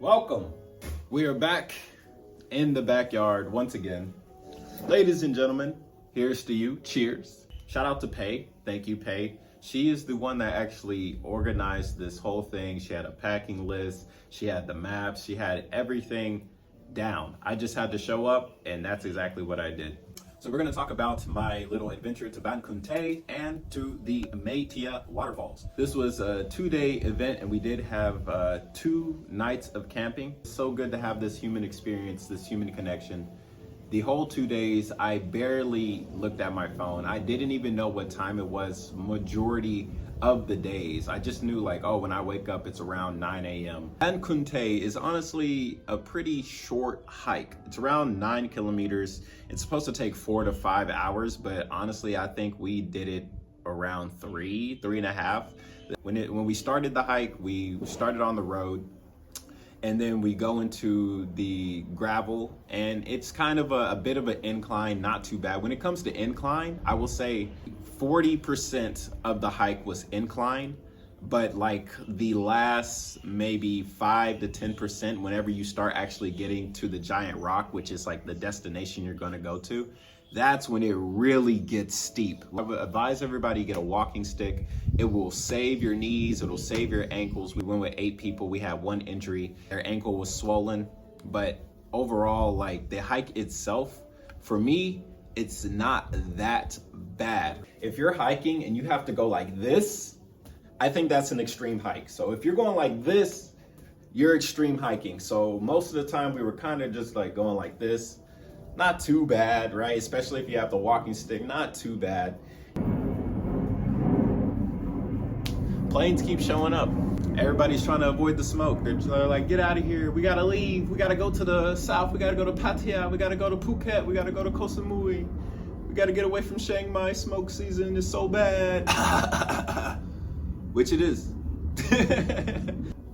Welcome. We are back in the backyard once again. Ladies and gentlemen, here's to you. Cheers. Shout out to Pei. Thank you, Pei. She is the one that actually organized this whole thing. She had a packing list. She had the maps. She had everything down. I just had to show up, and that's exactly what I did. So we're going to talk about my little adventure to Ban Khun Thé and to the Mae Tia Waterfalls. This was a 2-day event, and we did have 2 nights of camping. So good to have this human experience, this human connection. The whole 2 days, I barely looked at my phone. I didn't even know what time it was majority of the days. I just knew like, oh, when I wake up, it's around 9 a.m. Ban Khun Thé is honestly a pretty short hike. It's around 9 kilometers. It's supposed to take 4 to 5 hours, but honestly, I think we did it around 3.5. When we started the hike, we started on the road, and then we go into the gravel, and it's kind of a bit of an incline, not too bad. When it comes to incline, I will say 40% of the hike was incline, but like the last maybe 5 to 10%, whenever you start actually getting to the giant rock, which is like the destination you're gonna go to, that's when it really gets steep. I would advise everybody get a walking stick. It will save your knees, it'll save your ankles. We went with 8 people, we had 1 injury. Their ankle was swollen, but overall, like the hike itself, for me, it's not that bad. If you're hiking and you have to go like this, I think that's an extreme hike. So if you're going like this, you're extreme hiking. So most of the time we were kind of just like going like this. Not too bad, right? Especially if you have the walking stick, not too bad. Planes keep showing up. Everybody's trying to avoid the smoke. They're like, get out of here. We gotta leave. We gotta go to the south. We gotta go to Pattaya. We gotta go to Phuket. We gotta go to Koh Samui. We gotta get away from Chiang Mai. Smoke season is so bad. Which it is.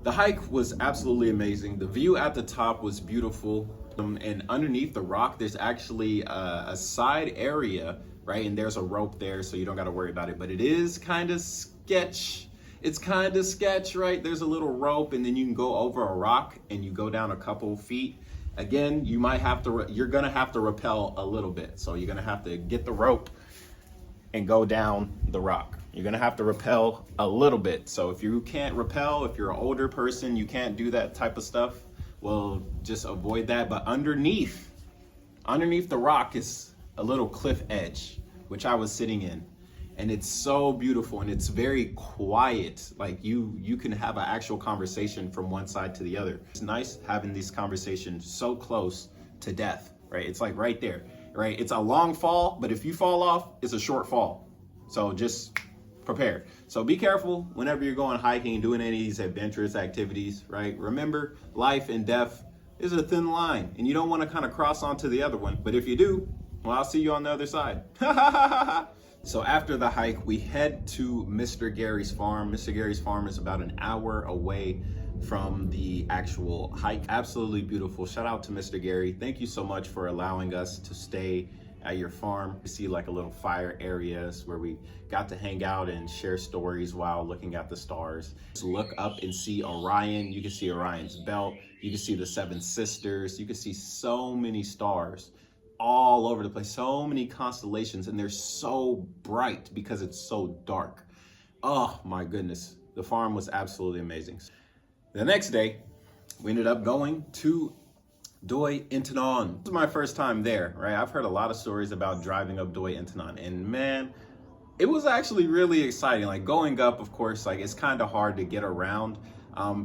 The hike was absolutely amazing. The view at the top was beautiful. And underneath the rock, there's actually a side area, right? And there's a rope there, so you don't got to worry about it. But it is kind of sketch. It's kind of sketch, right? There's a little rope, and then you can go over a rock, and you go down a couple feet. Again, you might have to. You're gonna have to rappel a little bit, so you're gonna have to get the rope and go down the rock. You're gonna have to rappel a little bit. So if you can't rappel, if you're an older person, you can't do that type of stuff, well, just avoid that. But underneath the rock is a little cliff edge, which I was sitting in. And it's so beautiful, and it's very quiet. Like you can have an actual conversation from one side to the other. It's nice having these conversations so close to death, right? It's like right there, right? It's a long fall, but if you fall off, it's a short fall. So just prepare. So be careful whenever you're going hiking, doing any of these adventurous activities, right? Remember, life and death is a thin line, and you don't want to kind of cross onto the other one. But if you do, well, I'll see you on the other side. So after the hike, we head to Mr. Gary's farm. Mr. Gary's farm is about an hour away from the actual hike. Absolutely beautiful. Shout out to Mr. Gary. Thank you so much for allowing us to stay at your farm. You see like a little fire areas where we got to hang out and share stories while looking at the stars. Just look up and see Orion. You can see Orion's belt. You can see the 7 sisters. You can see so many stars all over the place, so many constellations, and they're so bright because it's so dark. Oh my goodness, the farm was absolutely amazing. The next day, we ended up going to Doi Intanon. This is my first time there, right? I've heard a lot of stories about driving up Doi Intanon, and man, it was actually really exciting. Like going up, of course, like it's kind of hard to get around.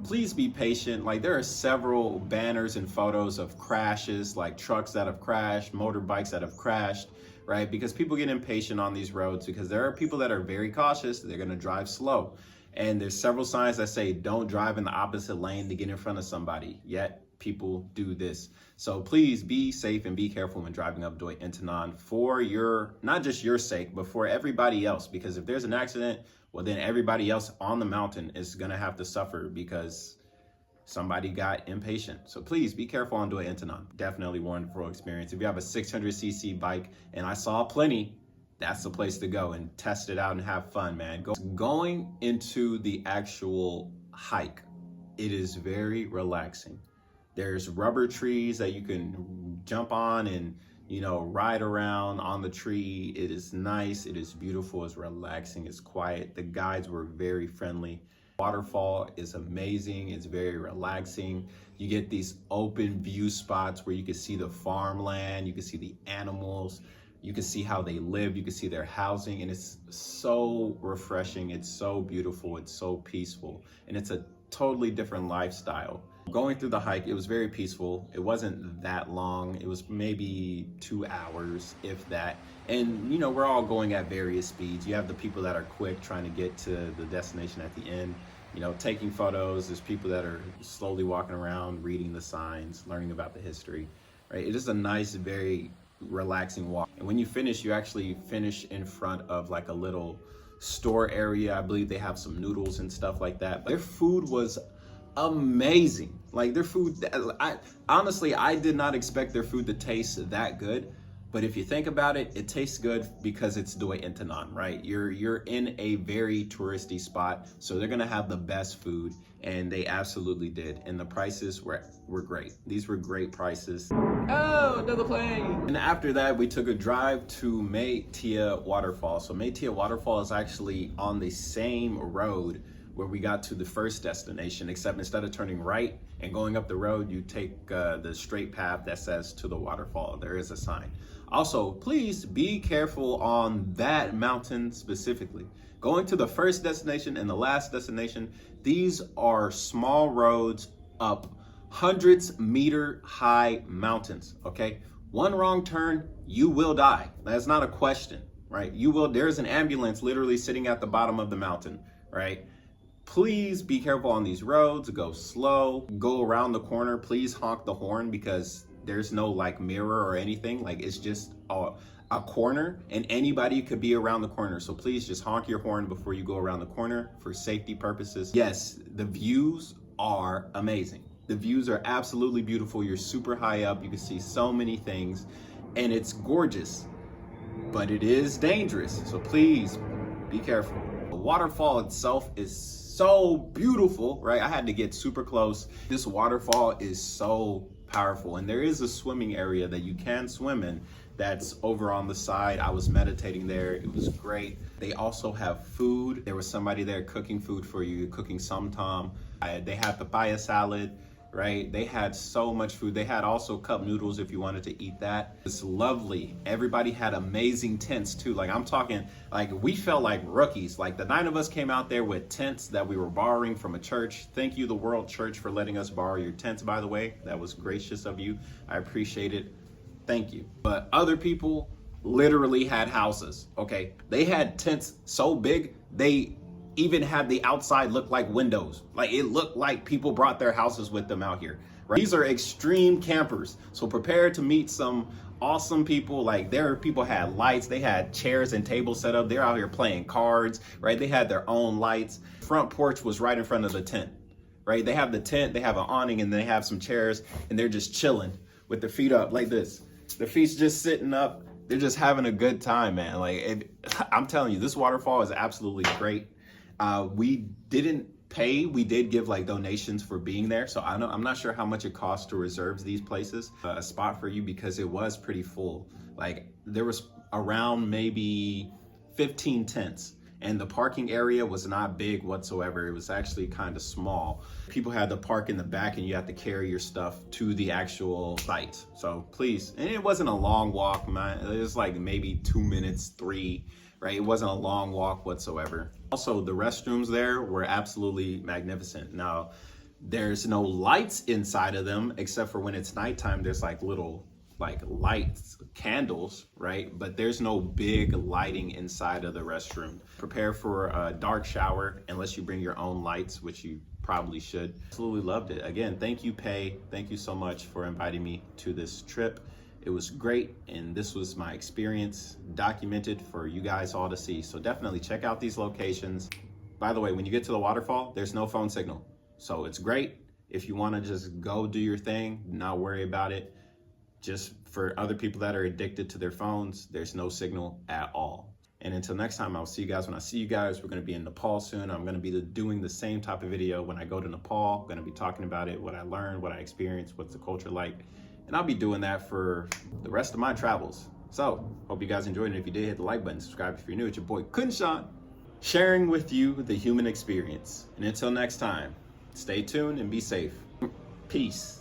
Please be patient. Like there are several banners and photos of crashes, like trucks that have crashed, motorbikes that have crashed, right? Because people get impatient on these roads because there are people that are very cautious. They're going to drive slow. And there's several signs that say don't drive in the opposite lane to get in front of somebody. Yet people do this. So please be safe and be careful when driving up Doi Intanon for your, not just your sake, but for everybody else. Because if there's an accident, well, then everybody else on the mountain is going to have to suffer because somebody got impatient. So please be careful on Doi Intanon. Definitely wonderful experience. If you have a 600cc bike, and I saw plenty, that's the place to go and test it out and have fun, man. Going into the actual hike, it is very relaxing. There's rubber trees that you can jump on and, you know, ride around on the tree. It is nice, it is beautiful, it's relaxing, it's quiet. The guides were very friendly. Waterfall is amazing, it's very relaxing. You get these open view spots where you can see the farmland, you can see the animals, you can see how they live, you can see their housing, and it's so refreshing, it's so beautiful, it's so peaceful, and it's a totally different lifestyle. Going through the hike, it was very peaceful. It wasn't that long. It was maybe 2 hours, if that. And you know, we're all going at various speeds. You have the people that are quick trying to get to the destination at the end, you know, taking photos. There's people that are slowly walking around, reading the signs, learning about the history, right? It is a nice, very relaxing walk. And when you finish, you actually finish in front of like a little store area. I believe they have some noodles and stuff like that. Their food was amazing. Like their food, I honestly, I did not expect their food to taste that good. But if you think about it, it tastes good because it's Doi Intanon, right? You're in a very touristy spot, so they're gonna have the best food, and they absolutely did. And the prices were great. These were great prices. Oh, another plane! And after that, we took a drive to Mae Tia Waterfall. So Mae Tia Waterfall is actually on the same road where we got to the first destination, except instead of turning right and going up the road, you take the straight path that says to the waterfall. There is a sign. Also, please be careful on that mountain specifically. Going to the first destination and the last destination, these are small roads up hundreds meter high mountains, okay? One wrong turn, you will die. That's not a question, right? You will, there's an ambulance literally sitting at the bottom of the mountain, right? Please be careful on these roads, go slow, go around the corner, please honk the horn because there's no like mirror or anything, like it's just a corner and anybody could be around the corner. So please just honk your horn before you go around the corner for safety purposes. Yes, the views are amazing. The views are absolutely beautiful. You're super high up, you can see so many things and it's gorgeous, but it is dangerous. So please be careful. The waterfall itself is so beautiful, right? I had to get super close. This waterfall is so powerful, and there is a swimming area that you can swim in that's over on the side. I was meditating there, it was great. They also have food. There was somebody there cooking food for you, cooking somtam. They had papaya salad, right? They had so much food. They had also cup noodles if you wanted to eat that. It's lovely. Everybody had amazing tents too. Like I'm talking, like we felt like rookies. Like the 9 of us came out there with tents that we were borrowing from a church. Thank you, the World Church, for letting us borrow your tents, by the way. That was gracious of you. I appreciate it. Thank you. But other people literally had houses, okay? They had tents so big, they even had the outside look like windows. Like it looked like people brought their houses with them out here, right? These are extreme campers. So prepare to meet some awesome people. Like people had lights, they had chairs and tables set up. They're out here playing cards, right? They had their own lights. Front porch was right in front of the tent, right? They have the tent, they have an awning, and they have some chairs, and they're just chilling with their feet up like this. Their feet's just sitting up. They're just having a good time, man. Like I'm telling you, this waterfall is absolutely great. We didn't pay. We did give like donations for being there. So I'm not sure how much it costs to reserve these places, a spot for you, because it was pretty full. Like there was around maybe 15 tents and the parking area was not big whatsoever. It was actually kind of small. People had to park in the back and you had to carry your stuff to the actual site. So please, and it wasn't a long walk, man. It was like maybe 2 minutes, 3, right? It wasn't a long walk whatsoever. Also, the restrooms there were absolutely magnificent. Now, there's no lights inside of them except for when it's nighttime. There's like little lights, candles, right? But there's no big lighting inside of the restroom. Prepare for a dark shower unless you bring your own lights, which you probably should. Absolutely loved it. Again, thank you, Pei. Thank you so much for inviting me to this trip. It was great, and this was my experience documented for you guys all to see. So definitely check out these locations. By the way, when you get to the waterfall, there's no phone signal. So it's great if you want to just go do your thing, not worry about it. Just for other people that are addicted to their phones, there's no signal at all. And until next time, I'll see you guys when I see you guys. We're going to be in Nepal soon. I'm going to be doing the same type of video when I go to Nepal. I'm going to be talking about it, what I learned, what I experienced, what's the culture like. And I'll be doing that for the rest of my travels. So, hope you guys enjoyed it. If you did, hit the like button, subscribe if you're new. It's your boy, Kunshan, sharing with you the human experience. And until next time, stay tuned and be safe. Peace.